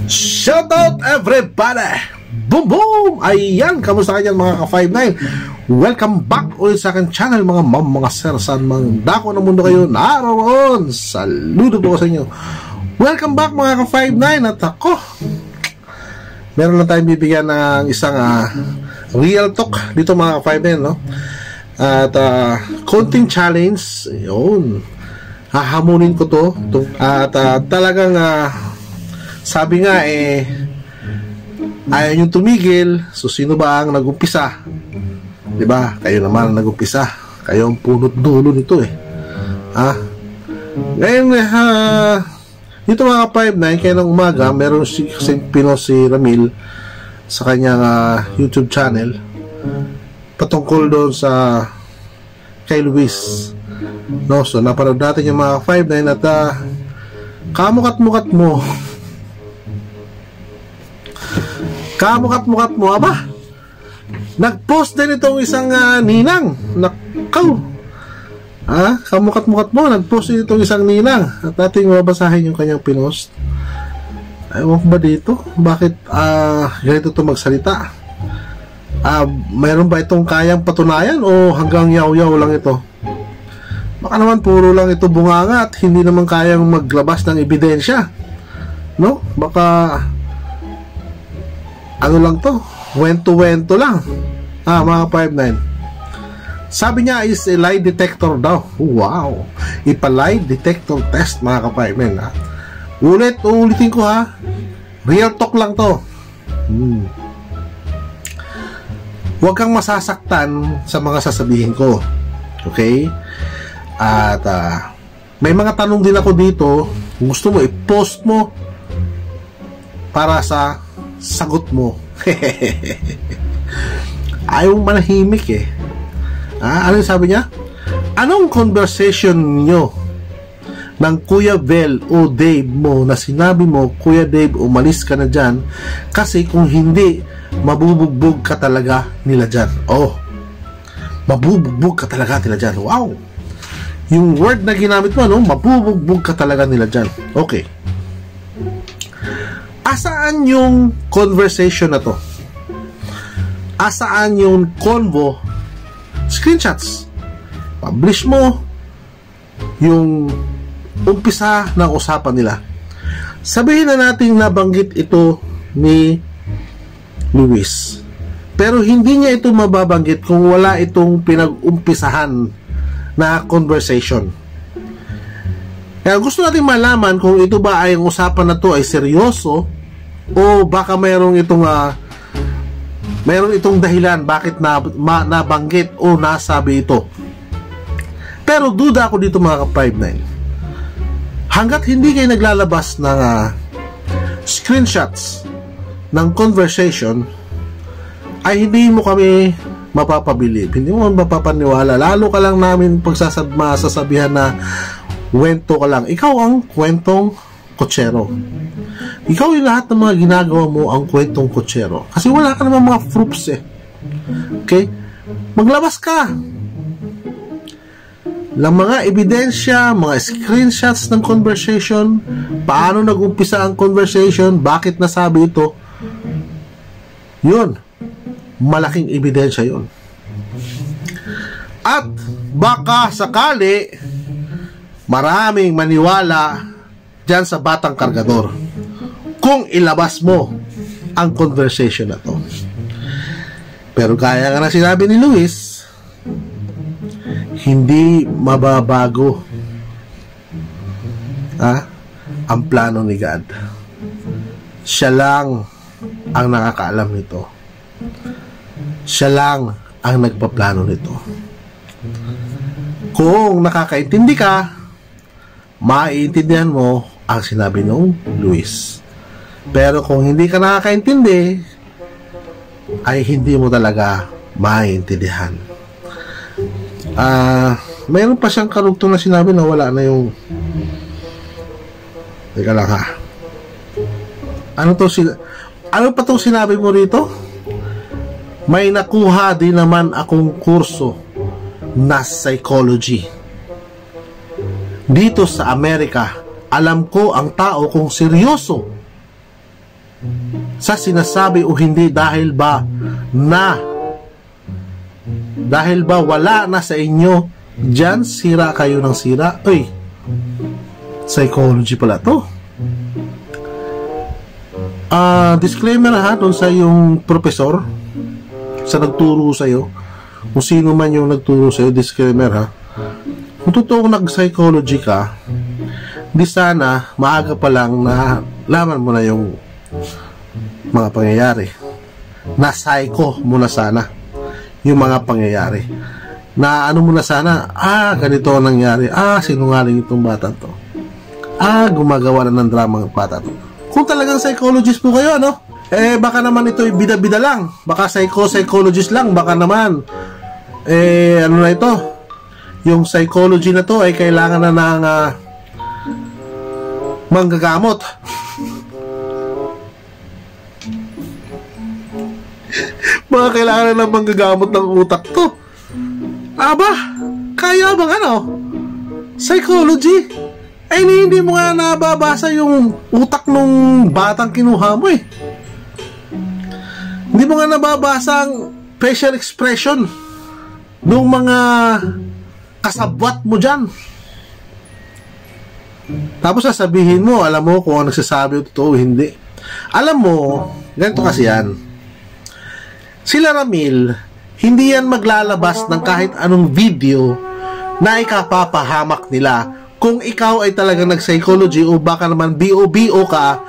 Shout out everybody! Boom boom! Ayan, kamusta kayo mga ka-59? Welcome back ulit sa akin channel mga sir, saan mang dako ng mundo kayo naroon. Saludo po sa inyo. Welcome back mga ka-59. At ako, meron lang tayong bibigyan ng isang real talk dito mga ka-59, no? At konting challenge, yun, hahamunin ko to. At talagang sabi nga ayaw yung tumigil. So sino ba ang nagumpisa? Diba? Kayo naman ang nagumpisa. Kayo ang punot dulo nito Ngayon dito mga 5-9 kaya ng umaga meron si Ramil sa kanyang YouTube channel patungkol doon sa kay Luis, no? So napanood natin yung mga 5-9 at kamukat-mukat mo aba, nag-post din itong isang ninang. Nakaw, kamukat-mukat mo, nag-post din itong isang ninang. At ating mabasahin yung kanyang pinost. Ewan ko ba dito? Bakit ganito ito magsalita? Mayroon ba itong kayang patunayan o hanggang yaw-yaw lang ito? Baka naman puro lang ito bunganga at hindi naman kayang maglabas ng ebidensya, no? Baka ano lang to, wento lang. Mga 5-9. Sabi niya is a lie detector daw. Wow, ipa-lie detector test mga ka-5-9 ulitin ko real talk lang to. Huwag kang masasaktan sa mga sasabihin ko, okay? At may mga tanong din ako dito, gusto mo i-post mo para sa sagot mo. Ayaw manahimik ano sabi niya? Anong conversation nyo ng Kuya Vel o Dave mo na sinabi mo, Kuya Dave, umalis ka na dyan kasi kung hindi, mabubugbog ka talaga nila dyan. Mabubugbog ka talaga nila dyan. Wow, yung word na ginamit mo, no? Mabubugbog ka talaga nila dyan. Okay, asaan yung conversation na to? Asaan yung convo? Screenshots. Publish mo yung umpisa ng usapan nila. Sabihin na natin nabanggit ito ni Luis, pero hindi niya ito mababanggit kung wala itong pinag-umpisahan na conversation. Kaya gusto natin malaman kung ito ba ay ang usapan na to ay seryoso o baka mayroong itong dahilan bakit nabanggit o nasabi ito. Pero duda ako dito mga ka-59. Hanggat hindi kayo naglalabas ng screenshots ng conversation ay hindi mo kami mapapabilib, hindi mo mapapaniwala. Lalo ka lang namin masasabihan na kwento ka lang. Ikaw ang kwentong kotsero. Ikaw yung lahat ng mga ginagawa mo ang kwentong kotsero. Kasi wala ka naman mga proofs Okay? Maglabas ka ng mga ebidensya, mga screenshots ng conversation, paano nag-umpisa ang conversation, bakit nasabi ito. Yun, malaking ebidensya yun. At baka sakali maraming maniwala dyan sa batang kargador kung ilabas mo ang conversation na to. Pero kaya nga na sinabi ni Luis, hindi mababago ang plano ni God. Siya lang ang nakakaalam nito. Siya lang ang nagpaplano nito. Kung nakakaintindi ka, maiintindihan mo ang sinabi ng Luis. Pero kung hindi ka nakakaintindi, ay hindi mo talaga maiintindihan. Mayroon pa siyang karugtong na sinabi na wala na yung... Teka lang Ano pa itong sinabi mo rito? May nakuha din naman akong kurso na psychology dito sa Amerika. Alam ko ang tao kung seryoso sa sinasabi o hindi, dahil ba wala na sa inyo dyan, sira kayo ng sira. Uy, psychology pala to. Disclaimer ha, dun sa yung professor sa nagturo sa'yo, kung sino man yung nagturo sa'yo, disclaimer ha, kung totoong nag-psychology ka, di sana maaga pa lang na laman mo na yung mga pangyayari, na psycho mo na sana yung mga pangyayari, na ano mo na sana, ganito ang nangyari, sinungaling itong bata to, gumagawa na ng drama ng bata to. Kung talagang psychologist po kayo, ano, baka naman ito'y bida-bida lang, baka psychologist lang, baka naman ano na ito, yung psychology na to ay kailangan na ng manggagamot. Mga kailangan na ng manggagamot ng utak to. Kaya bang ano? Psychology? Hindi mo nga nababasa yung utak nung batang kinuha mo eh. Hindi mo nga nababasa ang facial expression nung mga kasabwat mo dyan. Tapos sasabihin mo, alam mo kung ano nagsasabi o totoo, hindi. Alam mo, ganito kasi yan. Sila Ramil, hindi yan maglalabas ng kahit anong video na ikapapahamak nila kung ikaw ay talagang nag-psychology o baka naman B.O.B.O. ka,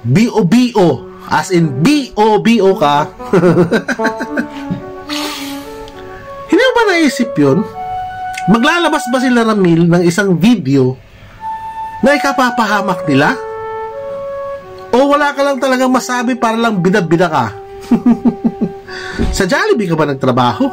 B.O.B.O. as in B.O.B.O. ka. Hindi mo ba naisip yun? Maglalabas ba sila Ramil ng isang video na ikapapahamak nila? O wala ka lang talagang masabi para lang bida-bida ka? Sa Jollibee ka ba nagtrabaho?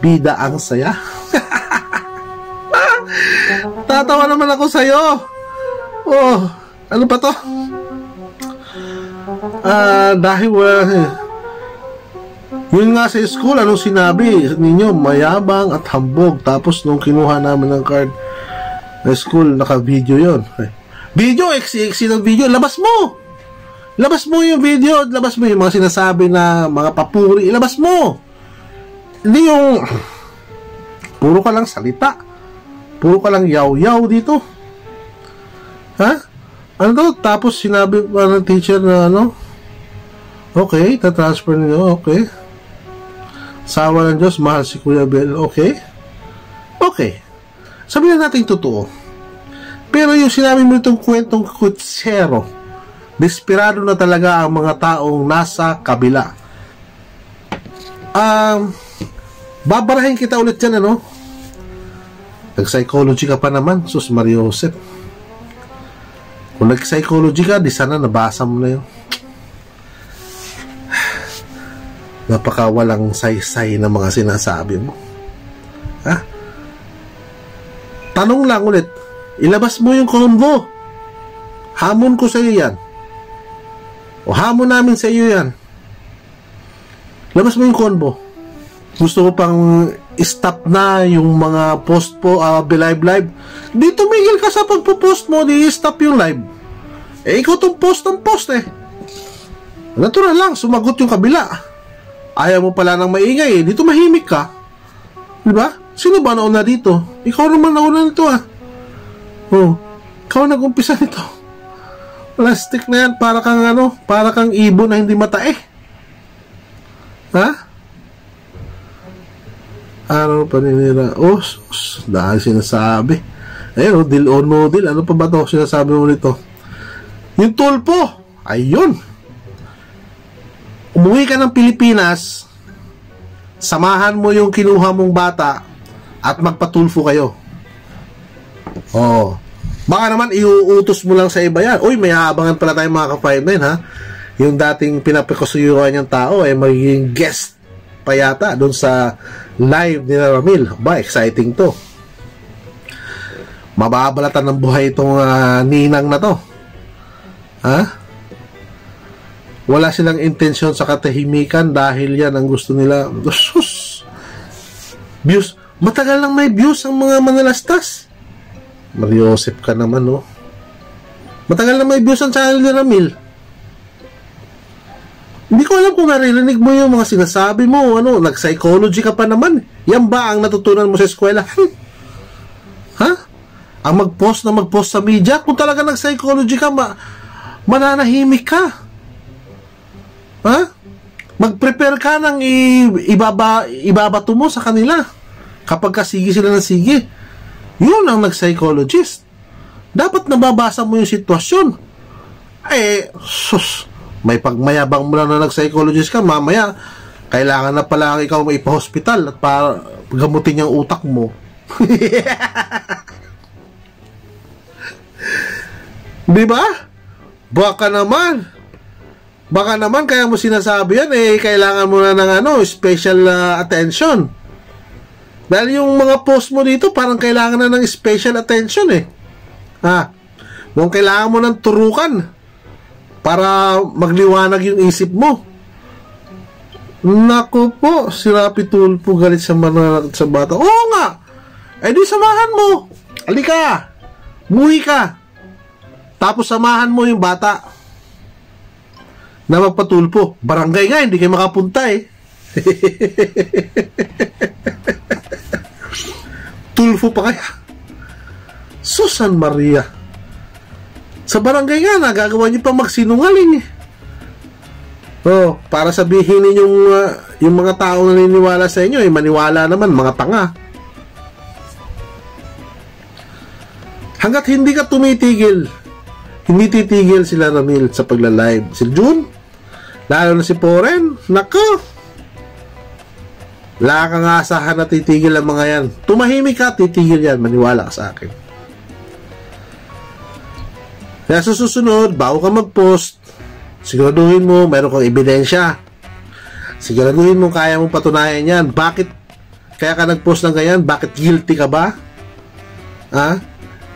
Bida ang saya. Tatawa naman ako sa'yo. Ano pa to? Dahil yun nga sa school, anong sinabi ninyo? Mayabang at hambog. Tapos nung kinuha namin ng card na school, naka-video yun. Video, eksi ng video. Labas mo! Labas mo yung video. Labas mo yung mga sinasabi na mga papuri. Labas mo! Hindi yung puro ka lang salita. Puro ka lang yaw-yaw dito. Ha? Ano to? Tapos sinabi pa ng teacher na ano? Okay, tatransfer niyo. Okay. Sawa ng Diyos, mahal si Kuya Bel. Okay. Okay. Sabihin natin totoo. Pero yung sinabi mo itong kwentong kutsero, desperado na talaga ang mga taong nasa kabila. Babarahin kita ulit yan, ano? Nag-psychology ka pa naman, Sus Mario Joseph. Kung nag-psychology ka, di sana nabasa mo na yun. Napaka walang saysay na mga sinasabi mo. Ha? Tanong lang ulit, ilabas mo yung convo. Hamon ko sa iyo yan. O hamon namin sa iyo yan. Labas mo yung convo. Gusto ko pang stop na yung mga post po, live. Di tumigil ka sa pagpo-post mo, di stop yung live. Ikaw tong post ng post eh. Natural lang, sumagot yung kabila. Ayaw mo pala ng maingay eh, dito mahimik ka. Diba? Sino ba nauna dito? Ikaw naman nauna nito ikaw nag-umpisa nito. Plastic na yan, para kang ibon na hindi matae. Ha? Ano pa nila? Dahil sinasabi. Ayun, deal or no deal. Ano pa ba to sinasabi mo nito? Yung tulpo. Ayun. Umuwi ka ng Pilipinas, samahan mo yung kinuha mong bata at magpatulfo kayo. Baka naman iuutos mo lang sa iba yan. Uy, may aabangan pala tayong mga ka-5-9 ha. Yung dating pinapakasuyuan niyang tao ay magiging guest pa yata doon sa live ni Ramil. Exciting to. Mababalatan ng buhay itong ninang na to. Ha? Wala silang intensyon sa katahimikan dahil yan ang gusto nila. Views. Matagal lang may views ang mga manalastas. Mariosep ka naman, no? Matagal lang may views ang channel ni Ramil. Hindi ko alam kung narinig mo yung mga sinasabi mo, nag-psychology ka pa naman. Yan ba ang natutunan mo sa eskwela? Ha? Ang mag-post sa media? Kung talaga nag-psychology ka, mananahimik ka. Ha? Mag-prepare ka ng ibabato mo sa kanila. Kapag kasigi sila ng sige. Yun ang nag-psychologist. Dapat nababasa mo yung sitwasyon. May pagmayabang mo lang na nag-psychologist ka, mamaya, kailangan na pala ikaw maipa-hospital at para gamutin yung utak mo. Di ba? Baka naman kaya mo sinasabi yan, kailangan mo na ng special attention. Dahil yung mga post mo dito, parang kailangan na ng special attention Kung kailangan mo ng turukan para magliwanag yung isip mo. Naku po, si Rapi Tulfo galit sa bata. Oo nga, di samahan mo. Halika, muhi ka. Tapos samahan mo yung bata na magpatulpo. Barangay nga, hindi kayo makapunta Tulfo pa kaya? Susan Maria. Sa barangay nga, nagagawa niyo pa magsinungaling para sabihin ninyong yung mga tao na naniniwala sa inyo, maniwala naman, mga tanga. Hanggat hindi ka tumitigil, hindi titigil sila Ramil sa pagla-live. Si June, lalo na si Poren, nako, wala kang asahan na titigil ang mga yan. Tumahimik ka, titigil yan, maniwala ka sa akin. Kaya sa susunod, bago ka mag-post, siguraduhin mo mayroon kang ebidensya. Siguraduhin mo kaya mong patunayan yan. Bakit kaya ka nag-post ng ganyan? Bakit guilty ka ba?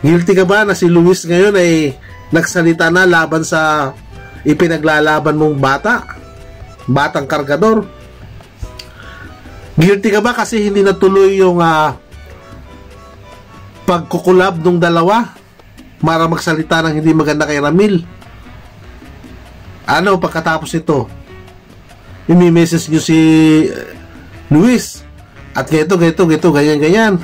Guilty ka ba na si Luis ngayon ay nagsalita na laban sa ipinaglalaban mong batang kargador? Guilty ka ba kasi hindi natuloy yung pagkukulab ng dalawa para magsalita ng hindi maganda kay Ramil? Pagkatapos ito, imi-message nyo si Luis at ganyan.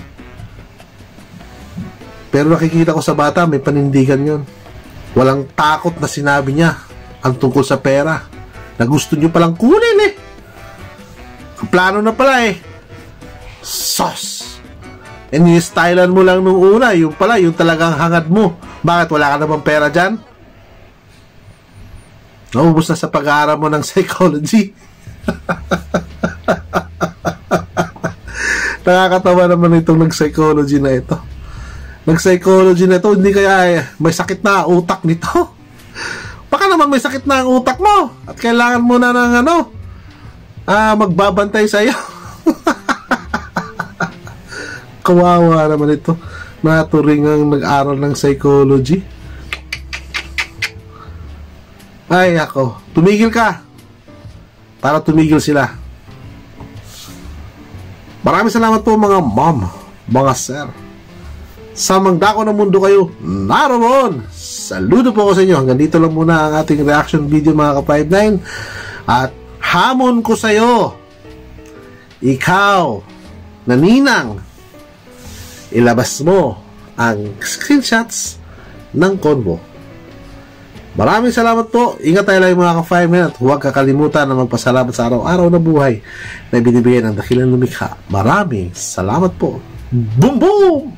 Pero nakikita ko sa bata, may panindigan yon. Walang takot na sinabi niya ang tungkol sa pera na gusto nyo palang kunin ang plano na pala sos. Ini-stylean mo lang nung una, yung talagang hangad mo. Bakit wala ka na bang pera dyan? Naubos na sa pag-aaral mo ng psychology. Nakakatawa naman itong nag-psychology na ito. Nag-psychology na ito, hindi kaya may sakit na utak nito. Baka naman may sakit na ang utak mo at kailangan mo na ng magbabantay sa'yo. Kawawa naman ito. Naturing ang nag-aral ng psychology. Ay, ako. Tumigil ka. Para tumigil sila. Maraming salamat po mga ma'am, mga sir. Sa mangdako ng mundo kayo naroon. Saludo po ko sa inyo. Hanggang dito lang muna ang ating reaction video mga ka-59. At hamon ko sa iyo, ikaw na ninang, ilabas mo ang screenshots ng convo. Maraming salamat po. Ingat tayo lang mga ka-5 at huwag kakalimutan na magpasalamat sa araw-araw na buhay na binibigay ng dakilang lumikha. Maraming salamat po. Boom boom!